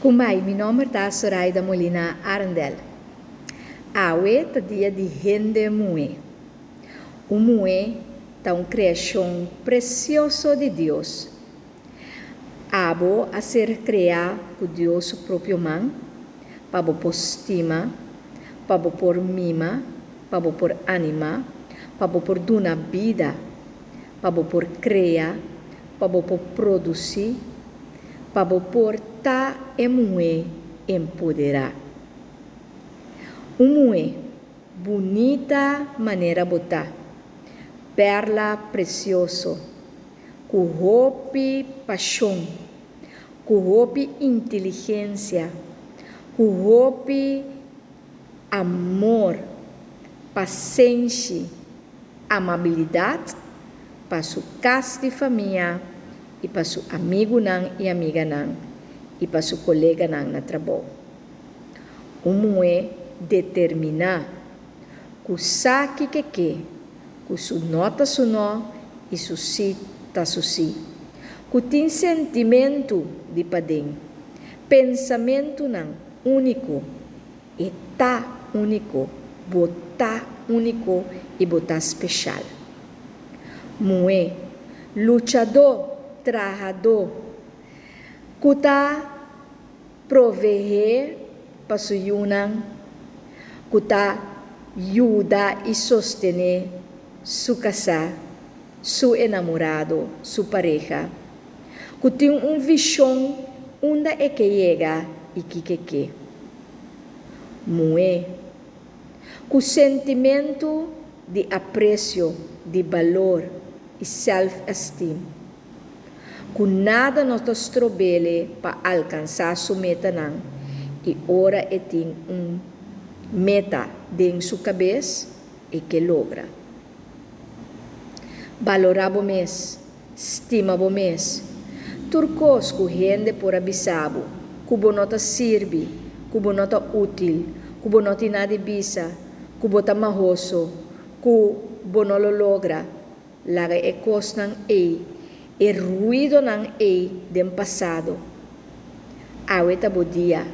Kumai, meu nome é Soraida Molina Arandel. Awe tá dia de rende mue. O mue tá uma criação preciosa de Deus. Abo a ser criado por Deus o próprio mão, para por estima, para por mima, para por anima, para por dar vida, para por criar, para por produzir, para por tá e mue empoderar. Mue, bonita maneira botar, perla precioso, com roupa paixão, com roupa inteligência, com roupa amor, paciência, amabilidade, para sua casa de família e para seu amigo não e amiga não e para seu colega não na trabalho. Mue determinar que sabe que su nota su no e su si ta su si. Que tem sentimento de padem, pensamento não único, e tá único, botar único e botar especial. Mue lutador, trabajador, que tá proveer para su yunan, que tá ajuda e sostener su casa, su enamorado, su pareja, que tem visão onde é que chega e que. Mue, com sentimento de apreço, de valor e self-esteem, que nada nos trobele para alcançar sua meta não, e ora tem meta dentro sua cabeça e que logra. Valorabo mes, estimabo mes, turcos que rende por avisabo, que bonota sirve, que bonota útil, que bonota nada bisa, que bota mahoso, que bonolo logra, laga e cos nang e ruído nang dem passado. Awe tabo dia,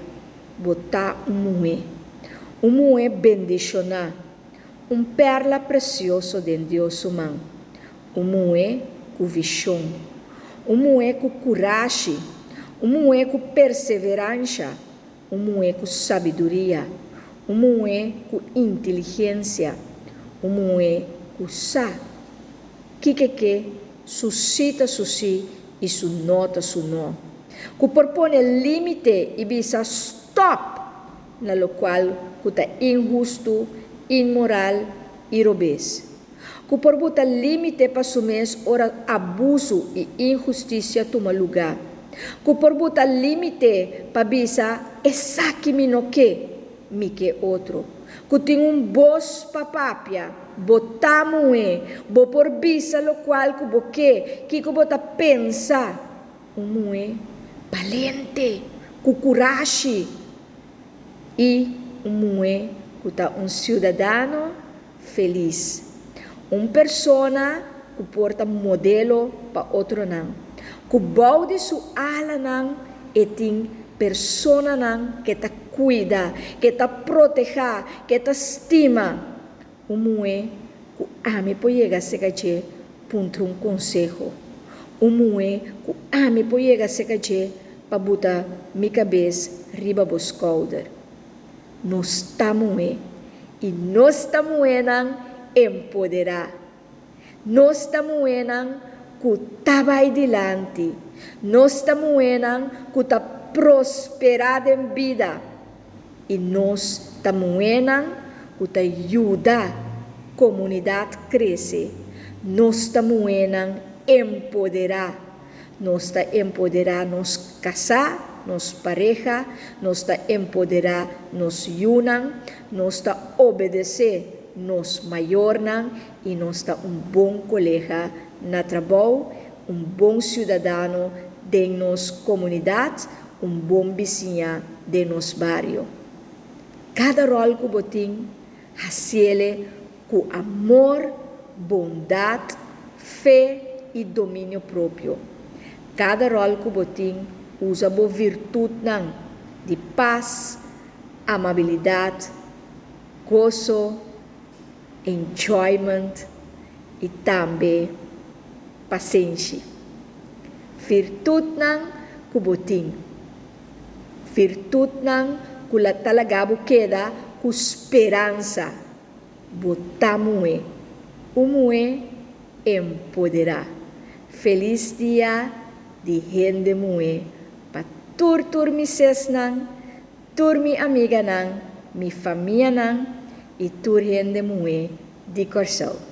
botar mue bendicionar, perla precioso de Deus humano. Mue com visão, mue com coragem, mue com perseverança, mue com sabedoria, mue com inteligência, mue com que suscita si e su nota su no. Que propone limite e bisa stop, na lo qual que tá injusto, imoral e robês. Que por botar limite para assumir ora abuso e injustiça toma lugar. Que por botar limite para bisa essa que me no que outro. Que tem bos papapia, botamos bo por bisa lo qual que bota pensa, mue valente, com coragem e mue que tá cidadano feliz. Persona que porta modelo para outro não. Que balde su ala não e tem persona não que tá cuida, que tá proteja, que tá estima. Mue que ame por chegar a ser ponto conselho. Mue que ame por chegar a ser para botar minha cabeça riba dos cauder. Nós estamos e nós estamos empoderar. Nós estamos que está adiante. Nós estamos que está prosperado em vida. E nós estamos que está ajuda a comunidade a crescer. Nós estamos empoderar. Nós está empoderar nos casar, nos pareja, nós está empoderar nos yunan, nós está obedecer nos maiornan e nós está bom colega na trabalho, bom cidadão de nossa comunidade, bom vizinha de nosso bairro. Cada rol que botim, hacele com amor, bondade, fé e domínio próprio. Cada rol que botim usa bo virtude não, de paz, amabilidade, gozo, enjoyment e também paciência. Virtud ng kubuting. Virtud ng kulat talaga bukeda com esperança. Botamue, umue, empoderar. Feliz dia de rende mue. Pa tur mi ses nang, tur mi amiga nang, mi família nang, e tur rende mue de coração.